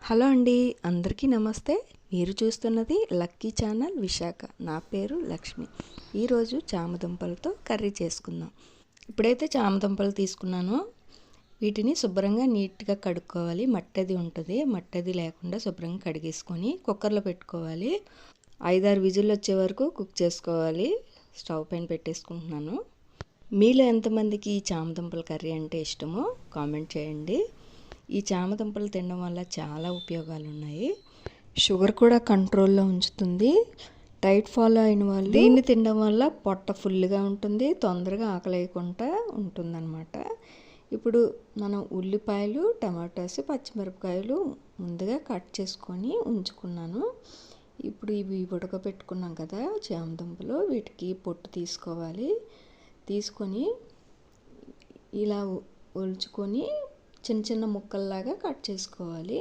Hello అండి, అందరికీ నమస్తే. మీరు చూస్తున్నది లక్కీ ఛానల్ విశాఖ. నా పేరు లక్ష్మి. ఈరోజు చామదుంపలతో కర్రీ చేసుకుందాం. ఇప్పుడైతే చామదుంపలు తీసుకున్నానో వీటిని శుభ్రంగా నీట్గా కడుక్కోవాలి. మట్టది ఉంటుంది, మట్టది లేకుండా శుభ్రంగా కడిగేసుకొని కుక్కర్లో పెట్టుకోవాలి. 5-6 విజిల్లు వచ్చే వరకు కుక్ చేసుకోవాలి. స్టవ్ పైన పెట్టేసుకుంటున్నాను. మీలో ఎంతమందికి ఈ చామదుంపల కర్రీ అంటే ఇష్టమో కామెంట్ చేయండి. ఈ చామదుంపలు తినడం వల్ల చాలా ఉపయోగాలు ఉన్నాయి. షుగర్ కూడా కంట్రోల్లో ఉంచుతుంది. డైట్ ఫాలో అయిన వాళ్ళు దీన్ని తినడం వల్ల పొట్ట ఫుల్గా ఉంటుంది, తొందరగా ఆకలి వేయకుండా ఉంటుందన్నమాట. ఇప్పుడు మనం ఉల్లిపాయలు, టమాటాస్, పచ్చిమిరపకాయలు ముందుగా కట్ చేసుకొని ఉంచుకున్నాను. ఇప్పుడు ఇవి ఉడకబెట్టుకున్నాం కదా చామదుంపలు, వీటికి పొట్టు తీసుకోవాలి. తీసుకొని ఇలా ఒలుచుకొని చిన్న చిన్న ముక్కల్లాగా కట్ చేసుకోవాలి.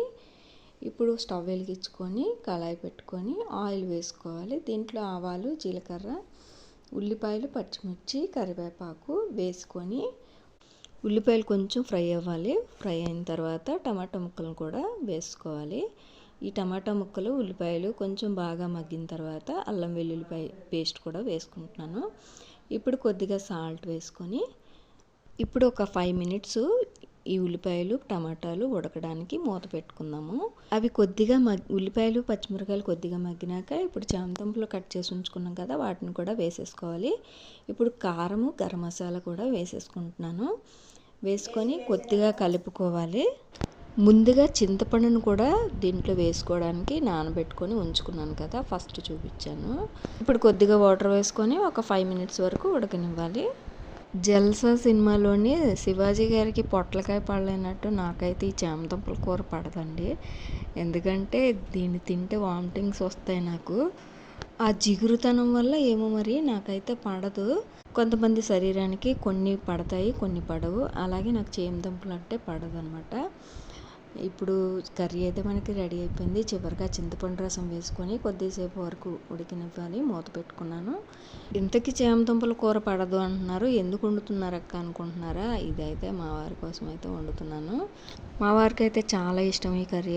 ఇప్పుడు స్టవ్ వెలిగించుకొని కళాయి పెట్టుకొని ఆయిల్ వేసుకోవాలి. దీంట్లో ఆవాలు, జీలకర్ర, ఉల్లిపాయలు, పచ్చిమిర్చి, కరివేపాకు వేసుకొని ఉల్లిపాయలు కొంచెం ఫ్రై అవ్వాలి. ఫ్రై అయిన తర్వాత టమాటా ముక్కలను కూడా వేసుకోవాలి. ఈ టమాటా ముక్కలు, ఉల్లిపాయలు కొంచెం బాగా మగ్గిన తర్వాత అల్లం వెల్లుల్లిపాయ పేస్ట్ కూడా వేసుకుంటున్నాను. ఇప్పుడు కొద్దిగా సాల్ట్ వేసుకొని ఇప్పుడు ఒక 5 మినిట్స్ ఈ ఉల్లిపాయలు, టమాటాలు ఉడకడానికి మూత పెట్టుకుందాము. అవి కొద్దిగా ఉల్లిపాయలు, పచ్చిమిరపకాయలు కొద్దిగా మగ్గినాక ఇప్పుడు చామదుంపలు కట్ చేసి ఉంచుకున్నాం కదా, వాటిని కూడా వేసేసుకోవాలి. ఇప్పుడు కారము, గరం మసాలా కూడా వేసేసుకుంటున్నాను. వేసుకొని కొద్దిగా కలుపుకోవాలి. ముందుగా చింతపండును కూడా దీంట్లో వేసుకోవడానికి నానబెట్టుకొని ఉంచుకున్నాను కదా, ఫస్ట్ చూపించాను. ఇప్పుడు కొద్దిగా వాటర్ వేసుకొని ఒక 5 మినిట్స్ వరకు ఉడకనివ్వాలి. జల్సా సినిమాలోని శివాజీ గారికి పొట్లకాయ పడలేనట్టు నాకైతే ఈ చామదుంపల కూర పడదండి. ఎందుకంటే దీన్ని తింటే వామిటింగ్స్ వస్తాయి నాకు. ఆ జిగురుతనం వల్ల ఏమో మరి నాకైతే పడదు. కొంతమంది శరీరానికి కొన్ని పడతాయి, కొన్ని పడవు. అలాగే నాకు చామదుంపలు అంటే పడదు అనమాట. ఇప్పుడు కర్రీ అయితే మనకి రెడీ అయిపోయింది. చివరిగా చింతపండు రసం వేసుకొని కొద్దిసేపు వరకు ఉడికినివ్వాలి. మూత పెట్టుకున్నాను. ఇంతకీ చామదుంపల కూర పడదు అంటున్నారు, ఎందుకు వండుతున్నారు అక్క అనుకుంటున్నారా? ఇదైతే మా వారి కోసం అయితే వండుతున్నాను. మా వారికి అయితే చాలా ఇష్టం ఈ కర్రీ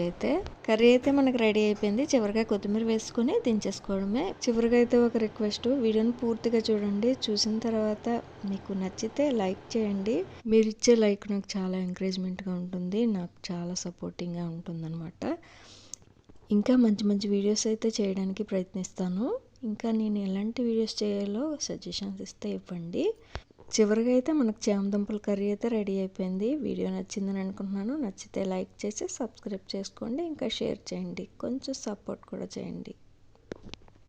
అయితే మనకి రెడీ అయిపోయింది. చివరిగా కొత్తిమీర వేసుకొని దించేసుకోవడమే. చివరిగా అయితే ఒక రిక్వెస్ట్, వీడియోని పూర్తిగా చూడండి. చూసిన తర్వాత మీకు నచ్చితే లైక్ చేయండి. మీరు ఇచ్చే లైక్ నాకు చాలా ఎంకరేజ్మెంట్గా ఉంటుంది, నాకు చాలా సపోర్టింగ్గా ఉంటుందన్నమాట. ఇంకా మంచి మంచి వీడియోస్ అయితే చేయడానికి ప్రయత్నిస్తాను. ఇంకా నేను ఎలాంటి వీడియోస్ చేయాలో సజెషన్స్ ఇస్తే ఇవ్వండి. చివరిగా అయితే మనకు చామదుంపల కర్రీ అయితే రెడీ అయిపోయింది. వీడియో నచ్చిందని అనుకుంటున్నాను. నచ్చితే లైక్ చేసి సబ్స్క్రైబ్ చేసుకోండి, ఇంకా షేర్ చేయండి, కొంచెం సపోర్ట్ కూడా చేయండి.